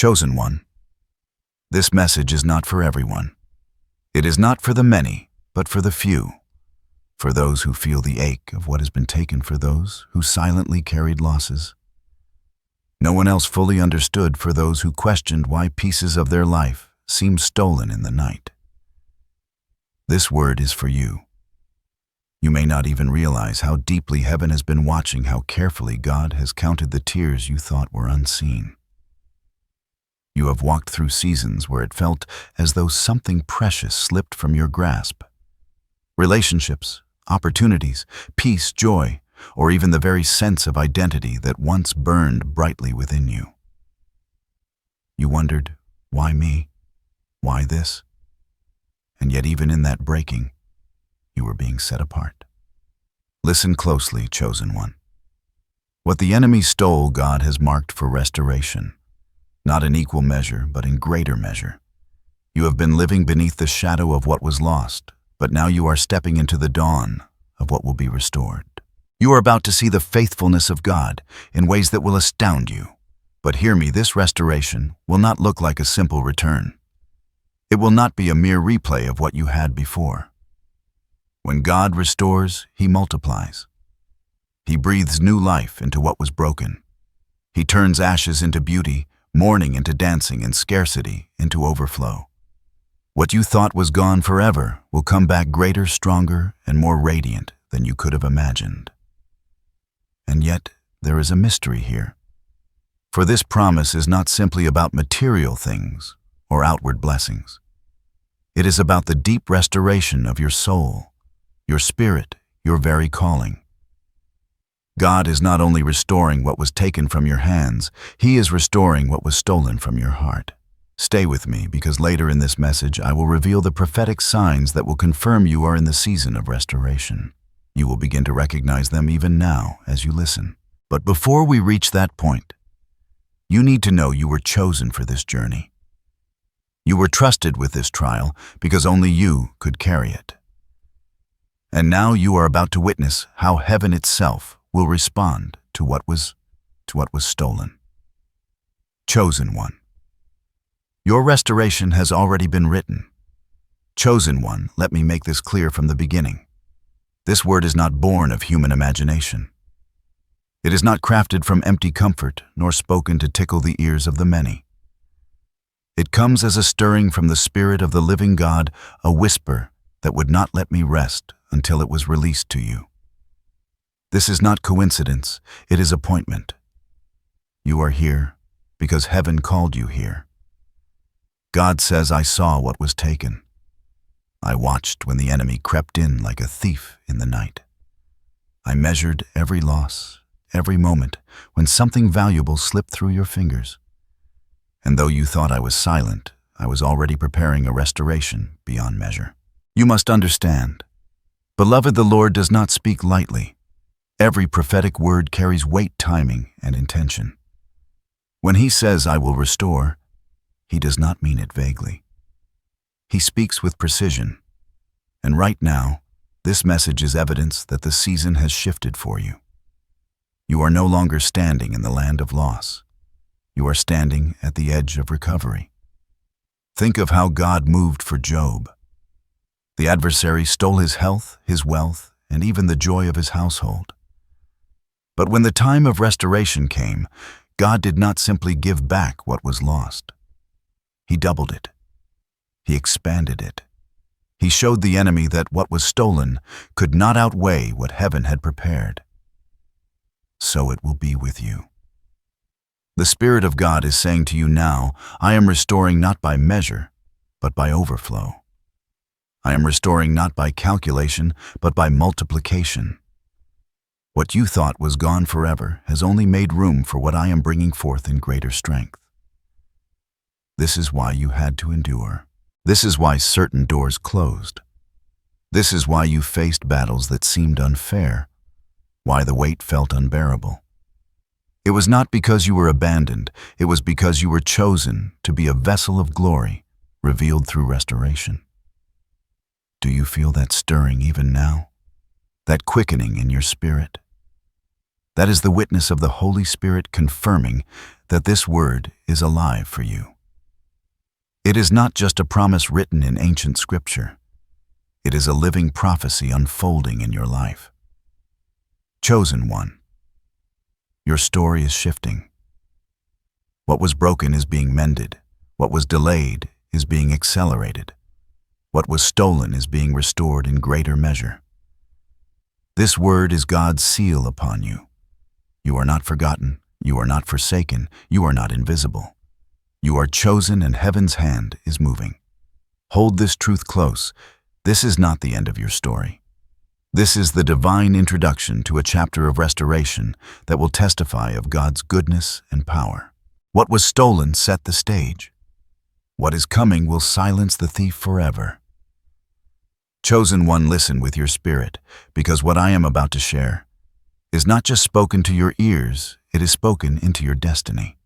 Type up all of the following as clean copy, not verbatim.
Chosen one, this message is not for everyone. It is not for the many, but for the few, for those who feel the ache of what has been taken, for those who silently carried losses. No one else fully understood, for those who questioned why pieces of their life seemed stolen in the night. This word is for you. You may not even realize how deeply heaven has been watching, how carefully God has counted the tears you thought were unseen. You have walked through seasons where it felt as though something precious slipped from your grasp. Relationships, opportunities, peace, joy, or even the very sense of identity that once burned brightly within you. You wondered, why me? Why this? And yet even in that breaking, you were being set apart. Listen closely, chosen one. What the enemy stole, God has marked for restoration. Not in equal measure, but in greater measure. You have been living beneath the shadow of what was lost, but now you are stepping into the dawn of what will be restored. You are about to see the faithfulness of God in ways that will astound you. But hear me, this restoration will not look like a simple return. It will not be a mere replay of what you had before. When God restores, He multiplies. He breathes new life into what was broken. He turns ashes into beauty, mourning into dancing, and scarcity into overflow. What you thought was gone forever will come back greater, stronger, and more radiant than you could have imagined. And yet, there is a mystery here. For this promise is not simply about material things or outward blessings. It is about the deep restoration of your soul, your spirit, your very calling. God is not only restoring what was taken from your hands, He is restoring what was stolen from your heart. Stay with me, because later in this message I will reveal the prophetic signs that will confirm you are in the season of restoration. You will begin to recognize them even now as you listen. But before we reach that point, you need to know you were chosen for this journey. You were trusted with this trial because only you could carry it. And now you are about to witness how heaven itself will respond to what was stolen. Chosen one. Your restoration has already been written. Chosen one, let me make this clear from the beginning. This word is not born of human imagination. It is not crafted from empty comfort, nor spoken to tickle the ears of the many. It comes as a stirring from the Spirit of the living God, a whisper that would not let me rest until it was released to you. This is not coincidence, it is appointment. You are here because heaven called you here. God says, I saw what was taken. I watched when the enemy crept in like a thief in the night. I measured every loss, every moment when something valuable slipped through your fingers. And though you thought I was silent, I was already preparing a restoration beyond measure. You must understand. Beloved, the Lord does not speak lightly. Every prophetic word carries weight, timing, and intention. When He says, I will restore, He does not mean it vaguely. He speaks with precision. And right now, this message is evidence that the season has shifted for you. You are no longer standing in the land of loss. You are standing at the edge of recovery. Think of how God moved for Job. The adversary stole his health, his wealth, and even the joy of his household. But when the time of restoration came, God did not simply give back what was lost. He doubled it. He expanded it. He showed the enemy that what was stolen could not outweigh what heaven had prepared. So it will be with you. The Spirit of God is saying to you now, I am restoring not by measure, but by overflow. I am restoring not by calculation, but by multiplication. What you thought was gone forever has only made room for what I am bringing forth in greater strength. This is why you had to endure. This is why certain doors closed. This is why you faced battles that seemed unfair, why the weight felt unbearable. It was not because you were abandoned, it was because you were chosen to be a vessel of glory, revealed through restoration. Do you feel that stirring even now? That quickening in your spirit? That is the witness of the Holy Spirit confirming that this word is alive for you. It is not just a promise written in ancient scripture. It is a living prophecy unfolding in your life. Chosen one. Your story is shifting. What was broken is being mended. What was delayed is being accelerated. What was stolen is being restored in greater measure. This word is God's seal upon you. You are not forgotten. You are not forsaken. You are not invisible. You are chosen and heaven's hand is moving. Hold this truth close. This is not the end of your story. This is the divine introduction to a chapter of restoration that will testify of God's goodness and power. What was stolen set the stage. What is coming will silence the thief forever. Chosen one, listen with your spirit, because what I am about to share is not just spoken to your ears, it is spoken into your destiny.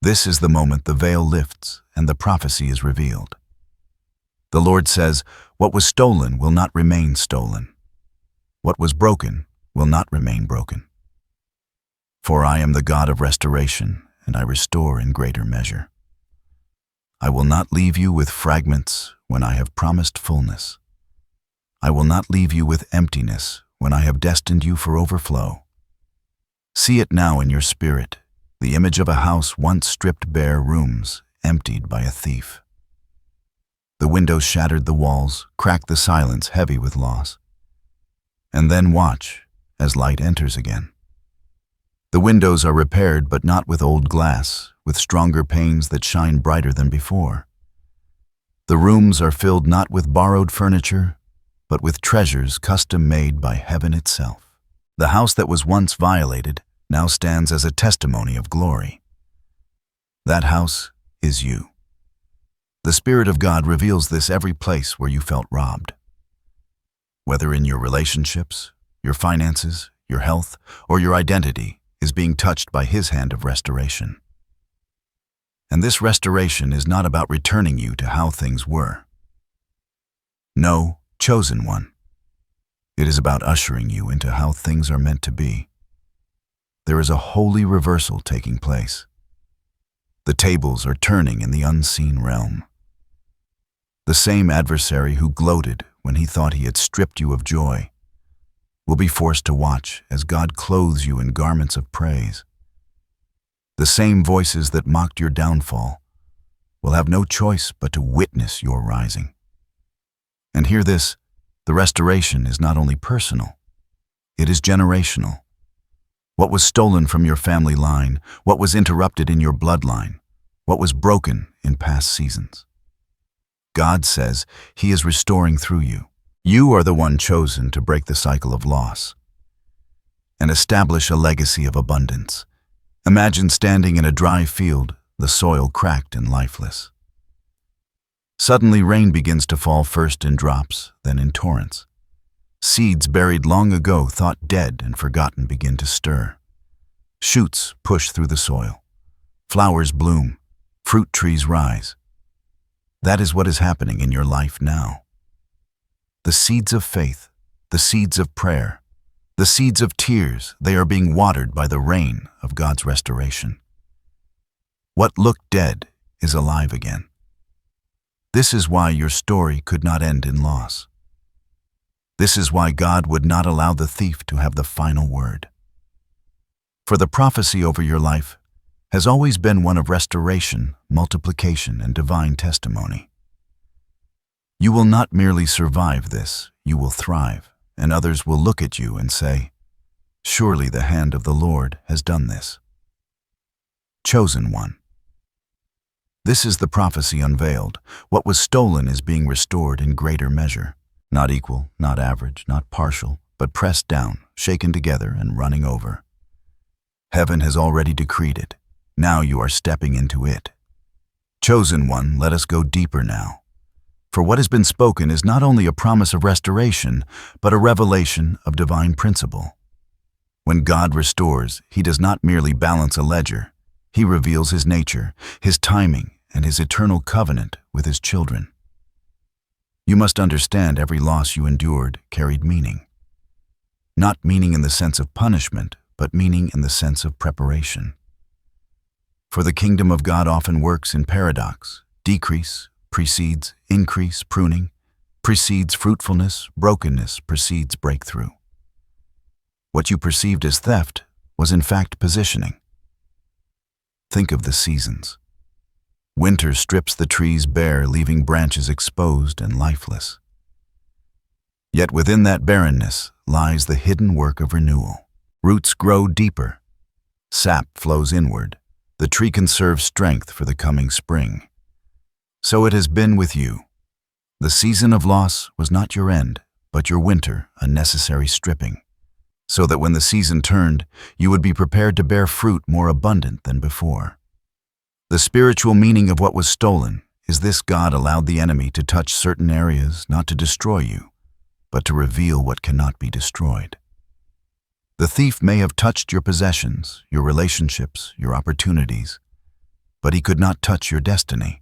This is the moment the veil lifts and the prophecy is revealed. The Lord says, what was stolen will not remain stolen. What was broken will not remain broken. For I am the God of restoration, and I restore in greater measure. I will not leave you with fragments when I have promised fullness. I will not leave you with emptiness when I have destined you for overflow. See it now in your spirit, the image of a house once stripped bare, rooms emptied by a thief. The windows shattered the walls, cracked the silence heavy with loss. And then watch as light enters again. The windows are repaired, but not with old glass, with stronger panes that shine brighter than before. The rooms are filled not with borrowed furniture, but with treasures custom made by heaven itself. The house that was once violated now stands as a testimony of glory. That house is you. The Spirit of God reveals this every place where you felt robbed. Whether in your relationships, your finances, your health, or your identity is being touched by His hand of restoration. And this restoration is not about returning you to how things were. No, chosen one. It is about ushering you into how things are meant to be. There is a holy reversal taking place. The tables are turning in the unseen realm. The same adversary who gloated when he thought he had stripped you of joy will be forced to watch as God clothes you in garments of praise. The same voices that mocked your downfall will have no choice but to witness your rising. And hear this, the restoration is not only personal, it is generational. What was stolen from your family line, what was interrupted in your bloodline, what was broken in past seasons. God says He is restoring through you. You are the one chosen to break the cycle of loss and establish a legacy of abundance. Imagine standing in a dry field, the soil cracked and lifeless. Suddenly rain begins to fall, first in drops, then in torrents. Seeds buried long ago, thought dead and forgotten, begin to stir. Shoots push through the soil. Flowers bloom. Fruit trees rise. That is what is happening in your life now. The seeds of faith, the seeds of prayer, the seeds of tears, they are being watered by the rain of God's restoration. What looked dead is alive again. This is why your story could not end in loss. This is why God would not allow the thief to have the final word. For the prophecy over your life has always been one of restoration, multiplication, and divine testimony. You will not merely survive this, you will thrive, and others will look at you and say, "Surely the hand of the Lord has done this." Chosen one. This is the prophecy unveiled. What was stolen is being restored in greater measure. Not equal, not average, not partial, but pressed down, shaken together, and running over. Heaven has already decreed it. Now you are stepping into it. Chosen one, let us go deeper now. For what has been spoken is not only a promise of restoration, but a revelation of divine principle. When God restores, He does not merely balance a ledger. He reveals His nature, His timing, and His eternal covenant with His children. You must understand every loss you endured carried meaning. Not meaning in the sense of punishment, but meaning in the sense of preparation. For the kingdom of God often works in paradox. Decrease precedes increase, pruning precedes fruitfulness, brokenness precedes breakthrough. What you perceived as theft was in fact positioning. Think of the seasons. Winter strips the trees bare, leaving branches exposed and lifeless. Yet within that barrenness lies the hidden work of renewal. Roots grow deeper. Sap flows inward. The tree conserves strength for the coming spring. So it has been with you. The season of loss was not your end, but your winter, a necessary stripping, so that when the season turned, you would be prepared to bear fruit more abundant than before. The spiritual meaning of what was stolen is this: God allowed the enemy to touch certain areas not to destroy you, but to reveal what cannot be destroyed. The thief may have touched your possessions, your relationships, your opportunities, but he could not touch your destiny.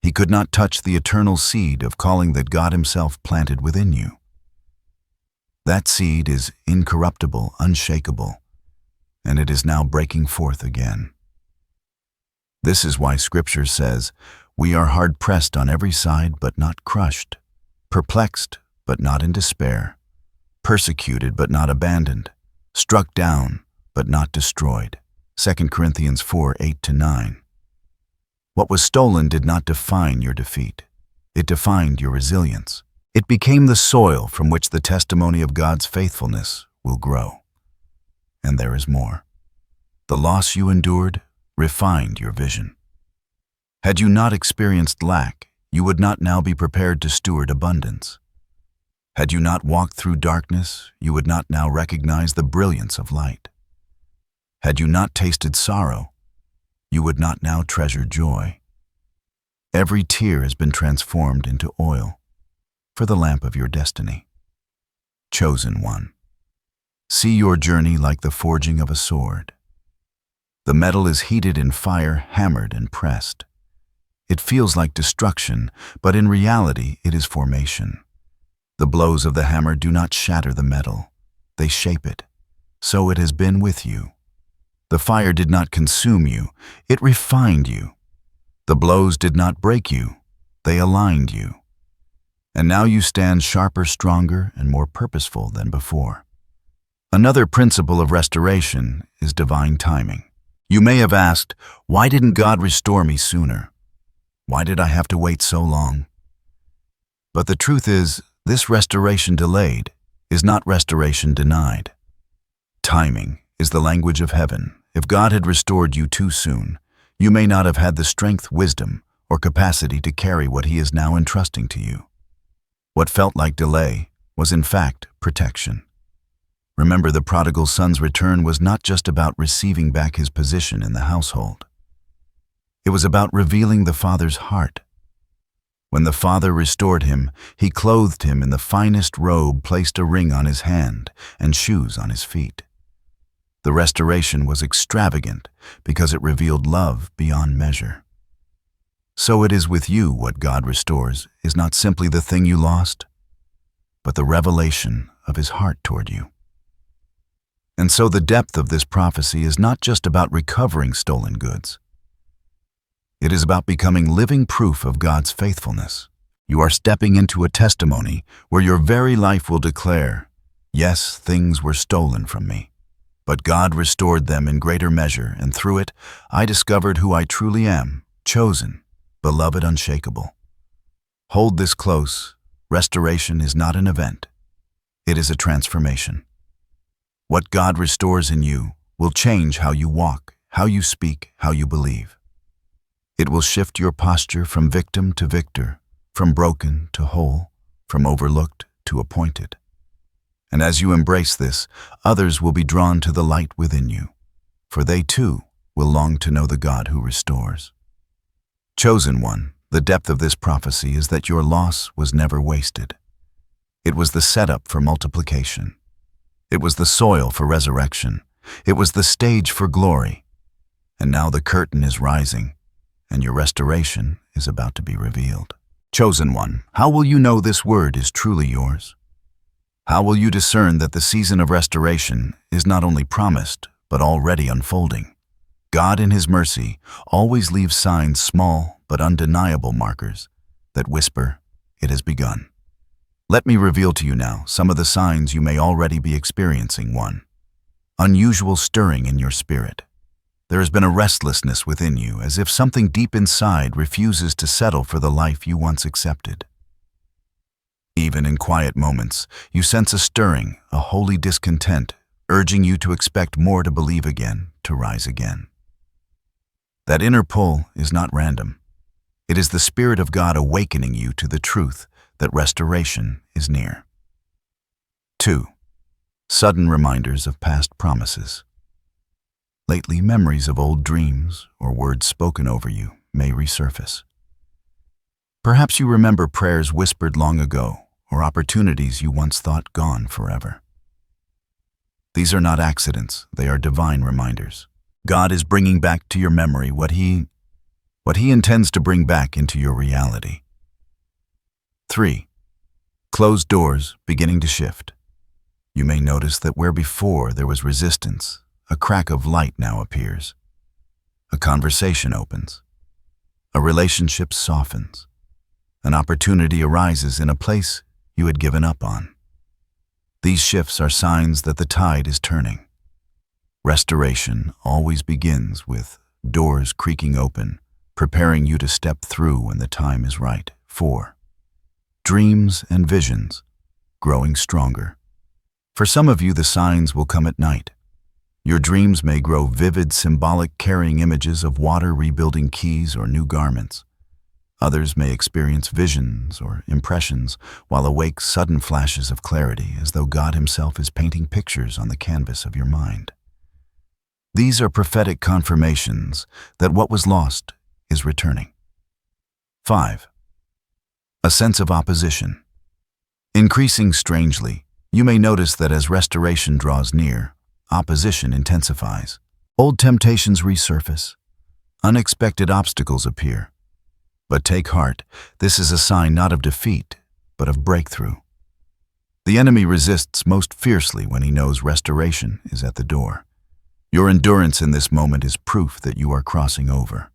He could not touch the eternal seed of calling that God Himself planted within you. That seed is incorruptible, unshakable, and it is now breaking forth again. This is why Scripture says, "We are hard-pressed on every side, but not crushed, perplexed, but not in despair, persecuted, but not abandoned, struck down, but not destroyed." 2 Corinthians 4:8-9. What was stolen did not define your defeat. It defined your resilience. It became the soil from which the testimony of God's faithfulness will grow. And there is more. The loss you endured refined your vision. Had you not experienced lack, you would not now be prepared to steward abundance. Had you not walked through darkness, you would not now recognize the brilliance of light. Had you not tasted sorrow, you would not now treasure joy. Every tear has been transformed into oil for the lamp of your destiny. Chosen one, see your journey like the forging of a sword. The metal is heated in fire, hammered and pressed. It feels like destruction, but in reality it is formation. The blows of the hammer do not shatter the metal, they shape it. So it has been with you. The fire did not consume you, it refined you. The blows did not break you, they aligned you. And now you stand sharper, stronger, and more purposeful than before. Another principle of restoration is divine timing. You may have asked, why didn't God restore me sooner? Why did I have to wait so long? But the truth is, this restoration delayed is not restoration denied. Timing is the language of heaven. If God had restored you too soon, you may not have had the strength, wisdom, or capacity to carry what He is now entrusting to you. What felt like delay was in fact protection. Remember, the prodigal son's return was not just about receiving back his position in the household. It was about revealing the father's heart. When the father restored him, He clothed him in the finest robe, placed a ring on his hand, and shoes on his feet. The restoration was extravagant because it revealed love beyond measure. So it is with you. What God restores is not simply the thing you lost, but the revelation of His heart toward you. And so the depth of this prophecy is not just about recovering stolen goods. It is about becoming living proof of God's faithfulness. You are stepping into a testimony where your very life will declare, yes, things were stolen from me, but God restored them in greater measure, and through it, I discovered who I truly am, chosen, beloved, unshakable. Hold this close. Restoration is not an event. It is a transformation. What God restores in you will change how you walk, how you speak, how you believe. It will shift your posture from victim to victor, from broken to whole, from overlooked to appointed. And as you embrace this, others will be drawn to the light within you, for they too will long to know the God who restores. Chosen one, the depth of this prophecy is that your loss was never wasted. It was the setup for multiplication. It was the soil for resurrection. It was the stage for glory. And now the curtain is rising, and your restoration is about to be revealed. Chosen one, how will you know this word is truly yours? How will you discern that the season of restoration is not only promised, but already unfolding? God, in His mercy, always leaves signs, small but undeniable markers, that whisper, "It has begun." Let me reveal to you now some of the signs you may already be experiencing. 1. Unusual stirring in your spirit. There has been a restlessness within you, as if something deep inside refuses to settle for the life you once accepted. Even in quiet moments, you sense a stirring, a holy discontent, urging you to expect more, to believe again, to rise again. That inner pull is not random. It is the Spirit of God awakening you to the truth that restoration is near. 2. Sudden reminders of past promises. Lately, memories of old dreams or words spoken over you may resurface. Perhaps you remember prayers whispered long ago, or opportunities you once thought gone forever. These are not accidents, they are divine reminders. God is bringing back to your memory what He intends to bring back into your reality. 3. Closed doors beginning to shift. You may notice that where before there was resistance, a crack of light now appears. A conversation opens. A relationship softens. An opportunity arises in a place you had given up on. These shifts are signs that the tide is turning. Restoration always begins with doors creaking open, preparing you to step through when the time is right. 4. Dreams and visions growing stronger. For some of you, the signs will come at night. Your dreams may grow vivid, symbolic, carrying images of water rebuilding keys or new garments. Others may experience visions or impressions, while awake, sudden flashes of clarity, as though God Himself is painting pictures on the canvas of your mind. These are prophetic confirmations that what was lost is returning. 5. A sense of opposition. Increasing strangely, you may notice that as restoration draws near, opposition intensifies. Old temptations resurface. Unexpected obstacles appear. But take heart, this is a sign not of defeat, but of breakthrough. The enemy resists most fiercely when he knows restoration is at the door. Your endurance in this moment is proof that you are crossing over.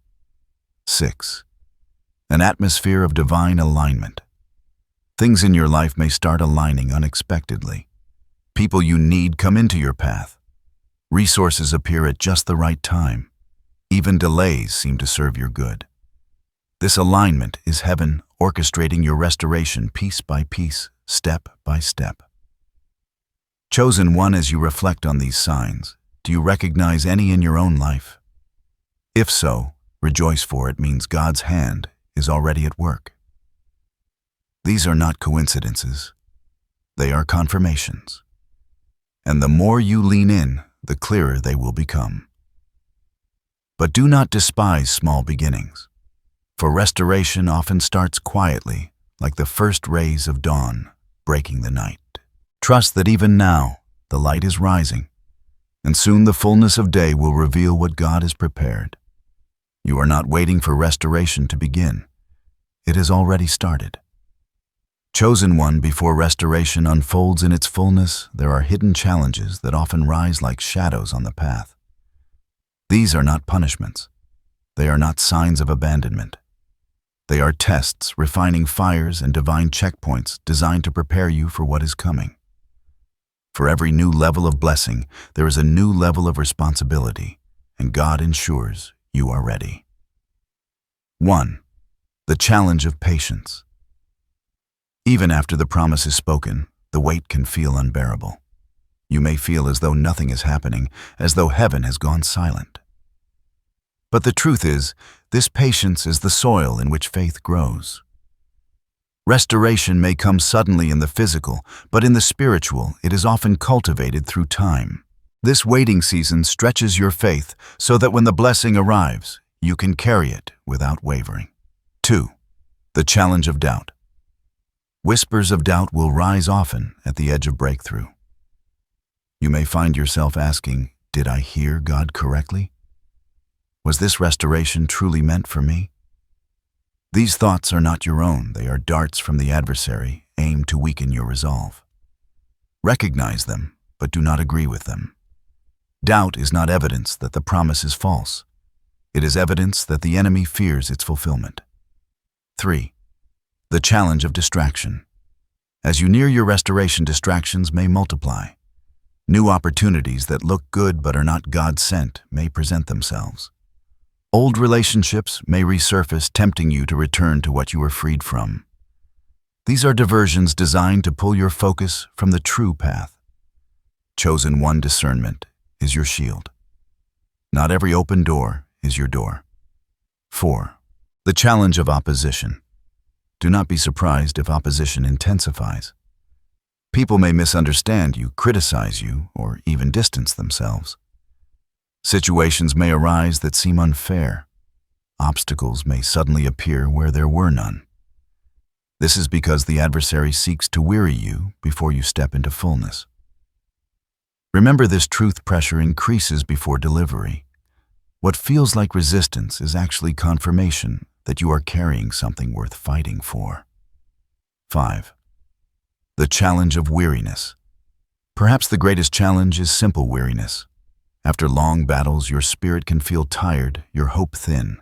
6. An atmosphere of divine alignment. Things in your life may start aligning unexpectedly. People you need come into your path. Resources appear at just the right time. Even delays seem to serve your good. This alignment is heaven orchestrating your restoration piece by piece, step by step. Chosen one, as you reflect on these signs, do you recognize any in your own life? If so, rejoice, for it means God's hand is already at work. These are not coincidences. They are confirmations. And the more you lean in, the clearer they will become. But do not despise small beginnings, for restoration often starts quietly, like the first rays of dawn breaking the night. Trust that even now, the light is rising, and soon the fullness of day will reveal what God has prepared. You are not waiting for restoration to begin. It has already started. Chosen one, before restoration unfolds in its fullness, there are hidden challenges that often rise like shadows on the path. These are not punishments. They are not signs of abandonment. They are tests, refining fires, and divine checkpoints designed to prepare you for what is coming. For every new level of blessing, there is a new level of responsibility, and God ensures you are ready. 1. The challenge of patience. Even after the promise is spoken, the weight can feel unbearable. You may feel as though nothing is happening, as though heaven has gone silent. But the truth is, this patience is the soil in which faith grows. Restoration may come suddenly in the physical, but in the spiritual, it is often cultivated through time. This waiting season stretches your faith so that when the blessing arrives, you can carry it without wavering. 2. The challenge of doubt. Whispers of doubt will rise often at the edge of breakthrough. You may find yourself asking, "Did I hear God correctly? Was this restoration truly meant for me?" These thoughts are not your own. They are darts from the adversary, aimed to weaken your resolve. Recognize them, but do not agree with them. Doubt is not evidence that the promise is false. It is evidence that the enemy fears its fulfillment. 3. The challenge of distraction. As you near your restoration, distractions may multiply. New opportunities that look good but are not God-sent may present themselves. Old relationships may resurface, tempting you to return to what you were freed from. These are diversions designed to pull your focus from the true path. Chosen one, discernment is your shield. Not every open door is your door. 4. The challenge of opposition. Do not be surprised if opposition intensifies. People may misunderstand you, criticize you, or even distance themselves. Situations may arise that seem unfair. Obstacles may suddenly appear where there were none. This is because the adversary seeks to weary you before you step into fullness. Remember, this truth pressure increases before delivery. What feels like resistance is actually confirmation that you are carrying something worth fighting for. 5. The challenge of weariness. Perhaps the greatest challenge is simple weariness. After long battles, your spirit can feel tired, your hope thin.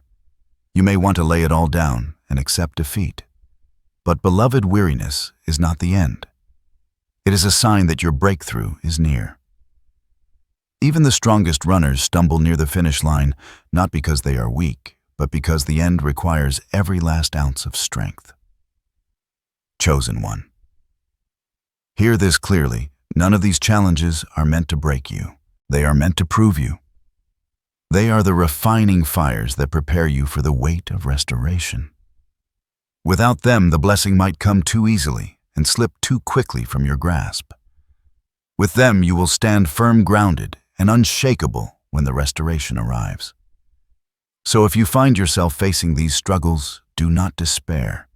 You may want to lay it all down and accept defeat. But beloved, weariness is not the end. It is a sign that your breakthrough is near. Even the strongest runners stumble near the finish line, not because they are weak, but because the end requires every last ounce of strength. Chosen one. Hear this clearly. None of these challenges are meant to break you. They are meant to prove you. They are the refining fires that prepare you for the weight of restoration. Without them, the blessing might come too easily and slip too quickly from your grasp. With them, you will stand firm, grounded, and unshakable when the restoration arrives. So if you find yourself facing these struggles, do not despair.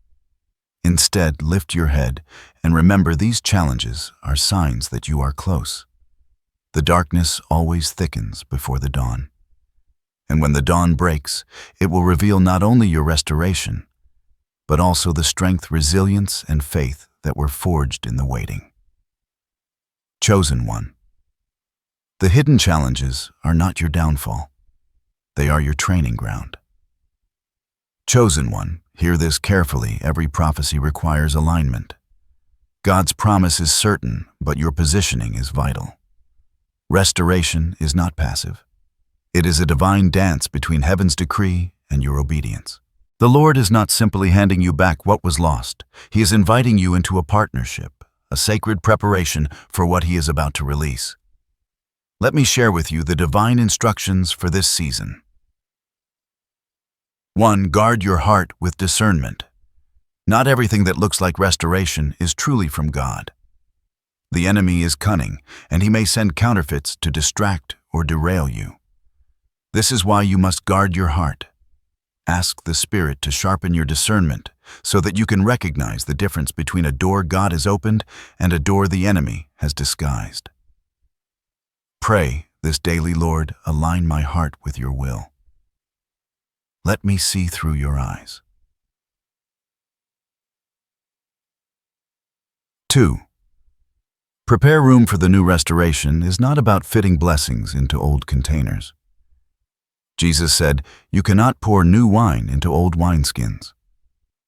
Instead, lift your head and remember, these challenges are signs that you are close. The darkness always thickens before the dawn. And when the dawn breaks, it will reveal not only your restoration, but also the strength, resilience, and faith that were forged in the waiting. Chosen one. The hidden challenges are not your downfall. They are your training ground. Chosen one, hear this carefully. Every prophecy requires alignment. God's promise is certain, but your positioning is vital. Restoration is not passive. It is a divine dance between heaven's decree and your obedience. The Lord is not simply handing you back what was lost. He is inviting you into a partnership, a sacred preparation for what He is about to release. Let me share with you the divine instructions for this season. 1. Guard your heart with discernment. Not everything that looks like restoration is truly from God. The enemy is cunning, and he may send counterfeits to distract or derail you. This is why you must guard your heart. Ask the Spirit to sharpen your discernment so that you can recognize the difference between a door God has opened and a door the enemy has disguised. Pray this daily, Lord, align my heart with your will. Let me see through your eyes. 2. Prepare room for the new restoration is not about fitting blessings into old containers. Jesus said, "You cannot pour new wine into old wineskins."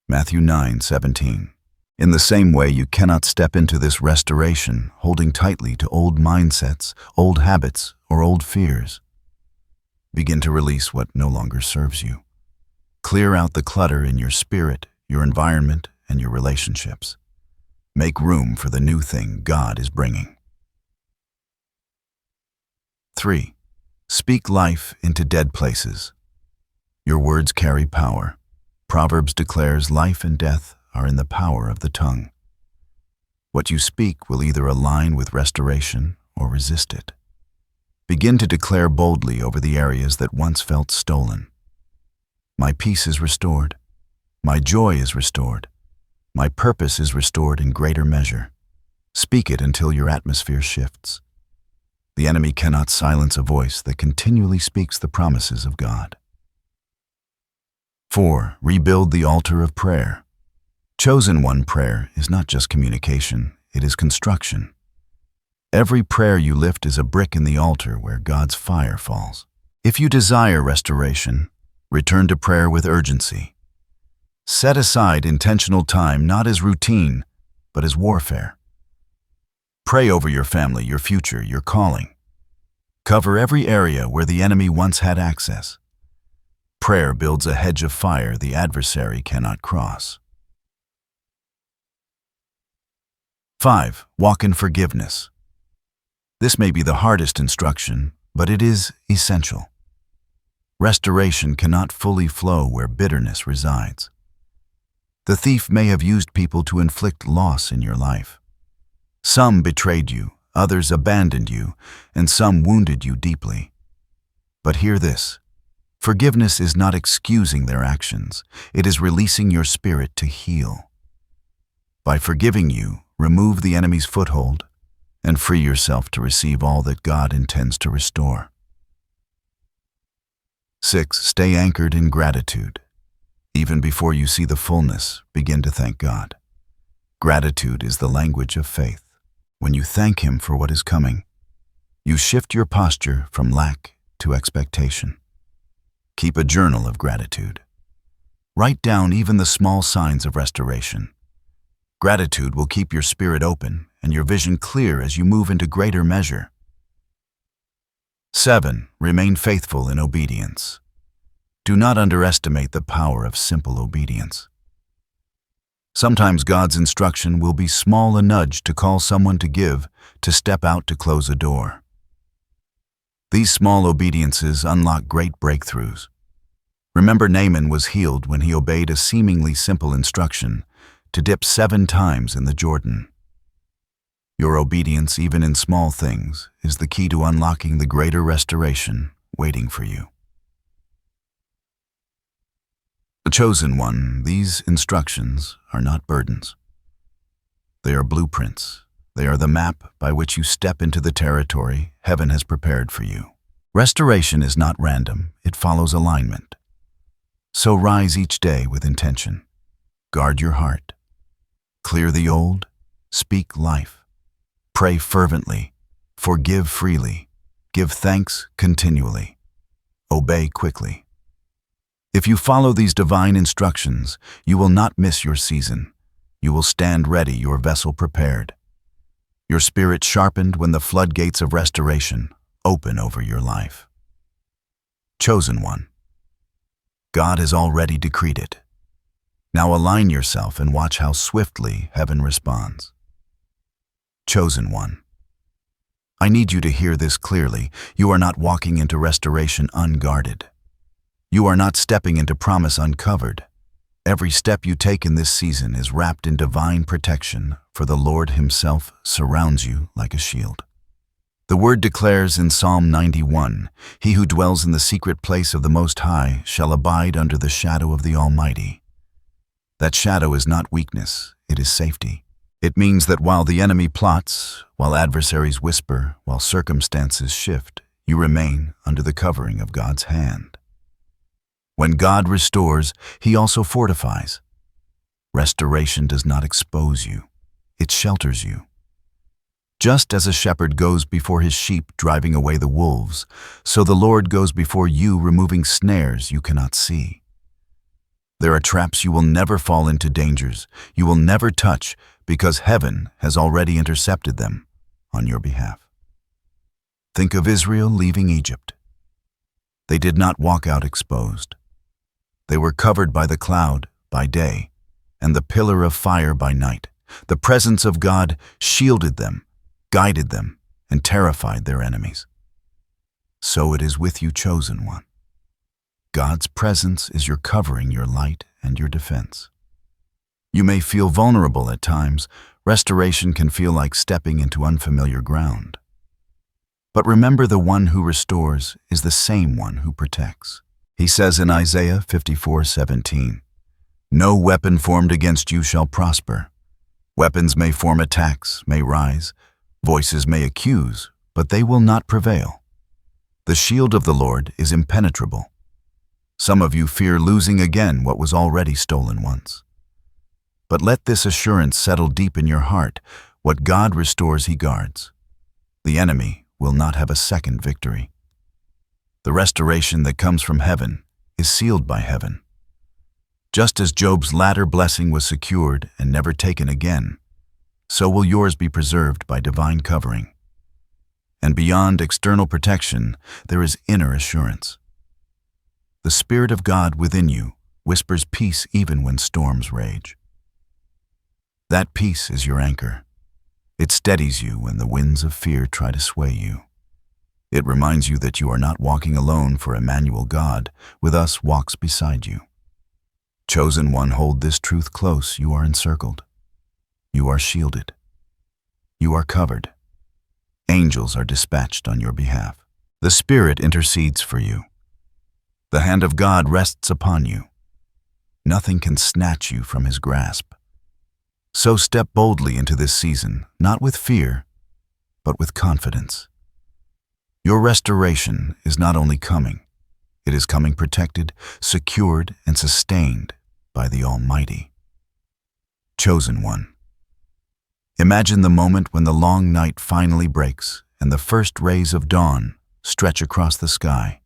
Matthew 9:17. In the same way, you cannot step into this restoration holding tightly to old mindsets, old habits, or old fears. Begin to release what no longer serves you. Clear out the clutter in your spirit, your environment, and your relationships. Make room for the new thing God is bringing. 3. Speak life into dead places. Your words carry power. Proverbs declares life and death are in the power of the tongue. What you speak will either align with restoration or resist it. Begin to declare boldly over the areas that once felt stolen. My peace is restored. My joy is restored. My purpose is restored in greater measure. Speak it until your atmosphere shifts. The enemy cannot silence a voice that continually speaks the promises of God. 4. Rebuild the altar of prayer. Chosen one prayer is not just communication, it is construction. Every prayer you lift is a brick in the altar where God's fire falls. If you desire restoration, return to prayer with urgency. Set aside intentional time not as routine, but as warfare. Pray over your family, your future, your calling. Cover every area where the enemy once had access. Prayer builds a hedge of fire the adversary cannot cross. 5. Walk in forgiveness. This may be the hardest instruction, but it is essential. Restoration cannot fully flow where bitterness resides. The thief may have used people to inflict loss in your life. Some betrayed you, others abandoned you, and some wounded you deeply. But hear this. Forgiveness is not excusing their actions. It is releasing your spirit to heal. By forgiving you, remove the enemy's foothold and free yourself to receive all that God intends to restore. 6. Stay anchored in gratitude. Even before you see the fullness, begin to thank God. Gratitude is the language of faith. When you thank Him for what is coming, you shift your posture from lack to expectation. Keep a journal of gratitude. Write down even the small signs of restoration. Gratitude will keep your spirit open and your vision clear as you move into greater measure. 7. Remain faithful in obedience. Do not underestimate the power of simple obedience. Sometimes God's instruction will be small a nudge to call someone to give, to step out to close a door. These small obediences unlock great breakthroughs. Remember, Naaman was healed when he obeyed a seemingly simple instruction to dip 7 times in the Jordan. Your obedience, even in small things, is the key to unlocking the greater restoration waiting for you. The chosen one, these instructions are not burdens. They are blueprints. They are the map by which you step into the territory heaven has prepared for you. Restoration is not random, it follows alignment. So rise each day with intention. Guard your heart. Clear the old, speak life. Pray fervently, forgive freely, give thanks continually, obey quickly. If you follow these divine instructions, you will not miss your season. You will stand ready, your vessel prepared. Your spirit sharpened when the floodgates of restoration open over your life. Chosen one. God has already decreed it. Now align yourself and watch how swiftly heaven responds. Chosen one. I need you to hear this clearly. You are not walking into restoration unguarded. You are not stepping into promise uncovered. Every step you take in this season is wrapped in divine protection, for the Lord Himself surrounds you like a shield. The Word declares in Psalm 91, "He who dwells in the secret place of the Most High shall abide under the shadow of the Almighty." That shadow is not weakness, it is safety. It means that while the enemy plots, while adversaries whisper, while circumstances shift, you remain under the covering of God's hand. When God restores, He also fortifies. Restoration does not expose you, it shelters you. Just as a shepherd goes before his sheep driving away the wolves, so the Lord goes before you removing snares you cannot see. There are traps you will never fall into, dangers you will never touch, because heaven has already intercepted them on your behalf. Think of Israel leaving Egypt. They did not walk out exposed. They were covered by the cloud by day and the pillar of fire by night. The presence of God shielded them, guided them, and terrified their enemies. So it is with you, chosen one. God's presence is your covering, your light, and your defense. You may feel vulnerable at times. Restoration can feel like stepping into unfamiliar ground. But remember, the one who restores is the same one who protects. He says in Isaiah 54:17, "No weapon formed against you shall prosper. Weapons may form attacks, may rise, voices may accuse, but they will not prevail. The shield of the Lord is impenetrable." Some of you fear losing again what was already stolen once. But let this assurance settle deep in your heart: what God restores, He guards. The enemy will not have a second victory. The restoration that comes from heaven is sealed by heaven. Just as Job's latter blessing was secured and never taken again, so will yours be preserved by divine covering. And beyond external protection, there is inner assurance. The Spirit of God within you whispers peace even when storms rage. That peace is your anchor. It steadies you when the winds of fear try to sway you. It reminds you that you are not walking alone, for Emmanuel, God with us, walks beside you. Chosen one, hold this truth close. You are encircled. You are shielded. You are covered. Angels are dispatched on your behalf. The Spirit intercedes for you. The hand of God rests upon you. Nothing can snatch you from His grasp. So step boldly into this season, not with fear, but with confidence. Your restoration is not only coming, it is coming protected, secured, and sustained by the Almighty. Chosen one. Imagine the moment when the long night finally breaks and the first rays of dawn stretch across the sky.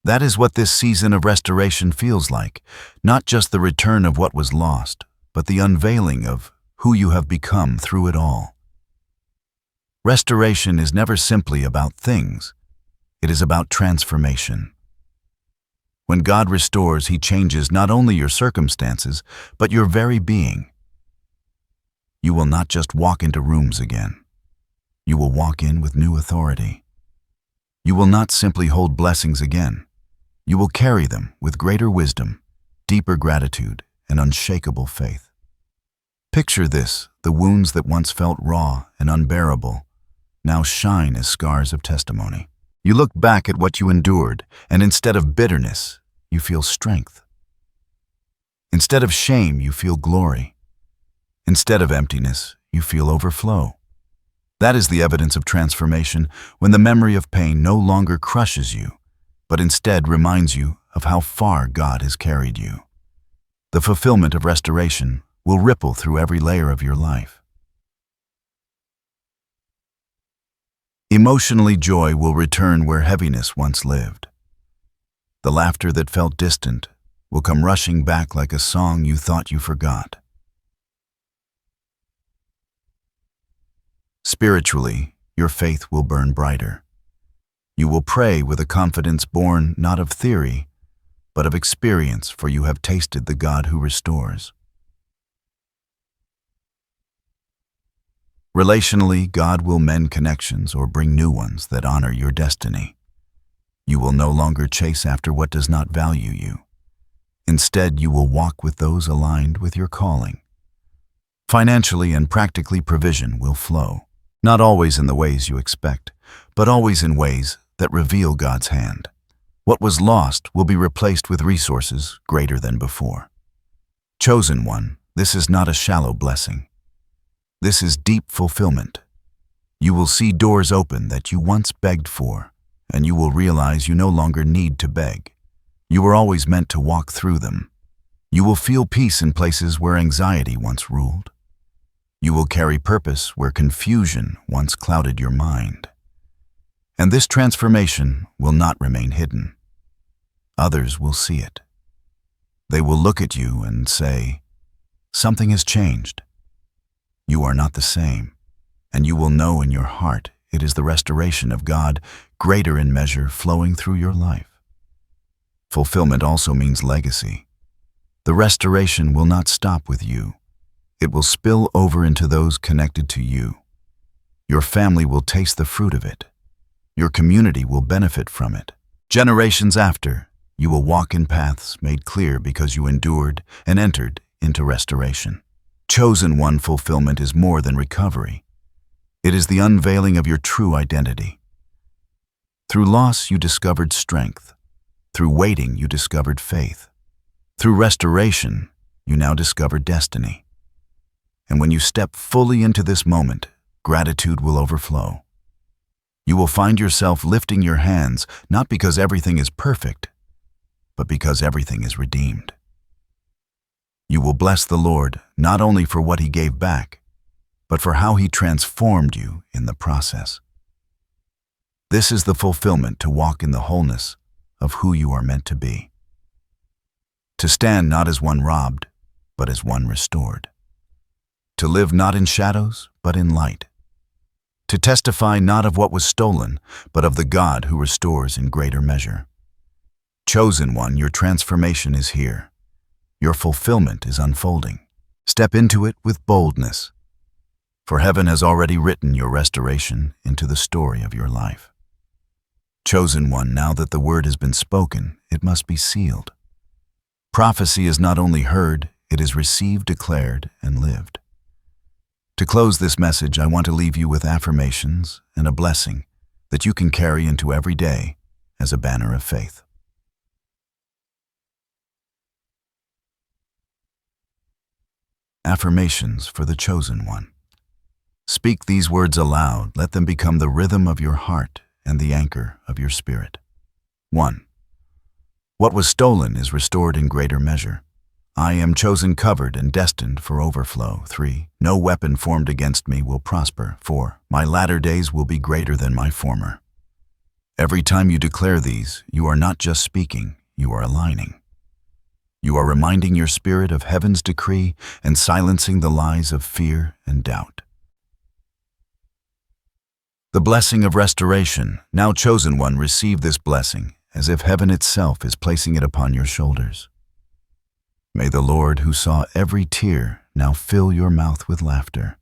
That is what this season of restoration feels like, not just the return of what was lost, but the unveiling of who you have become through it all. Restoration is never simply about things. It is about transformation. When God restores, He changes not only your circumstances, but your very being. You will not just walk into rooms again. You will walk in with new authority. You will not simply hold blessings again. You will carry them with greater wisdom, deeper gratitude, and unshakable faith. Picture this: the wounds that once felt raw and unbearable now shine as scars of testimony. You look back at what you endured, and instead of bitterness, you feel strength. Instead of shame, you feel glory. Instead of emptiness, you feel overflow. That is the evidence of transformation, when the memory of pain no longer crushes you, but instead reminds you of how far God has carried you. The fulfillment of restoration will ripple through every layer of your life. Emotionally, joy will return where heaviness once lived. The laughter that felt distant will come rushing back like a song you thought you forgot. Spiritually, your faith will burn brighter. You will pray with a confidence born not of theory, but of experience, for you have tasted the God who restores. Relationally, God will mend connections or bring new ones that honor your destiny. You will no longer chase after what does not value you. Instead, you will walk with those aligned with your calling. Financially and practically, provision will flow, not always in the ways you expect, but always in ways that reveal God's hand. What was lost will be replaced with resources greater than before. Chosen one, this is not a shallow blessing. This is deep fulfillment. You will see doors open that you once begged for, and you will realize you no longer need to beg. You were always meant to walk through them. You will feel peace in places where anxiety once ruled. You will carry purpose where confusion once clouded your mind. And this transformation will not remain hidden. Others will see it. They will look at you and say, "Something has changed." You are not the same, and you will know in your heart it is the restoration of God, greater in measure, flowing through your life. Fulfillment also means legacy. The restoration will not stop with you. It will spill over into those connected to you. Your family will taste the fruit of it. Your community will benefit from it. Generations after, you will walk in paths made clear because you endured and entered into restoration. Chosen one, fulfillment is more than recovery. It is the unveiling of your true identity. Through loss, you discovered strength. Through waiting, you discovered faith. Through restoration, you now discover destiny. And when you step fully into this moment, gratitude will overflow. You will find yourself lifting your hands, not because everything is perfect, but because everything is redeemed. You will bless the Lord not only for what He gave back, but for how he transformed you in the process. This is the fulfillment to walk in the wholeness of who you are meant to be. To stand not as one robbed, but as one restored. To live not in shadows, but in light. To testify not of what was stolen, but of the God who restores in greater measure. Chosen one, your transformation is here. Your fulfillment is unfolding. Step into it with boldness, for heaven has already written your restoration into the story of your life. Chosen one, now that the word has been spoken, it must be sealed. Prophecy is not only heard, it is received, declared, and lived. To close this message, I want to leave you with affirmations and a blessing that you can carry into every day as a banner of faith. Affirmations for the chosen one. Speak these words aloud. Let them become the rhythm of your heart and the anchor of your spirit. 1. What was stolen is restored in greater measure. I am chosen, covered, and destined for overflow. 3. No weapon formed against me will prosper. 4. My latter days will be greater than my former. Every time you declare these, you are not just speaking, you are aligning. You are reminding your spirit of heaven's decree and silencing the lies of fear and doubt. The blessing of restoration. Now, chosen one, receive this blessing as if heaven itself is placing it upon your shoulders. May the Lord, who saw every tear, now fill your mouth with laughter.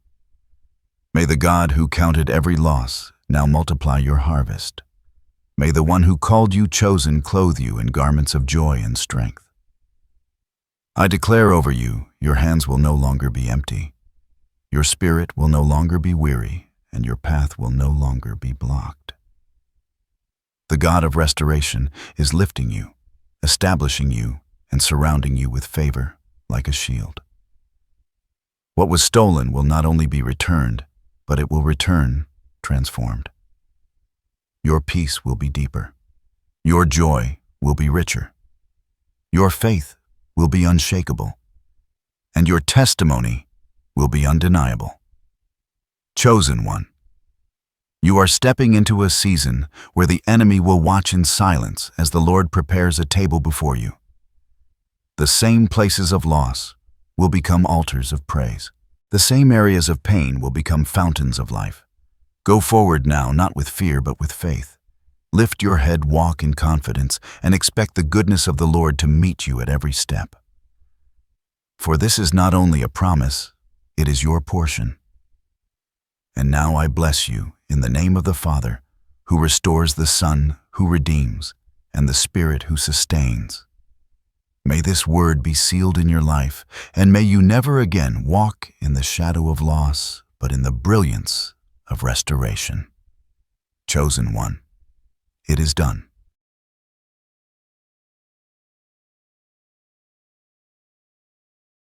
May the God who counted every loss now multiply your harvest. May the one who called you chosen clothe you in garments of joy and strength. I declare over you, your hands will no longer be empty. Your spirit will no longer be weary, and your path will no longer be blocked. The God of restoration is lifting you, establishing you, and surrounding you with favor like a shield. What was stolen will not only be returned, but it will return transformed. Your peace will be deeper. Your joy will be richer. Your faith will be unshakable. And your testimony will be undeniable. Chosen one, you are stepping into a season where the enemy will watch in silence as the Lord prepares a table before you. The same places of loss will become altars of praise. The same areas of pain will become fountains of life. Go forward now, not with fear, but with faith. Lift your head, walk in confidence, and expect the goodness of the Lord to meet you at every step. For this is not only a promise, it is your portion. And now I bless you in the name of the Father, who restores, the Son, who redeems, and the Spirit who sustains. May this word be sealed in your life, and may you never again walk in the shadow of loss, but in the brilliance of restoration. Chosen one, it is done.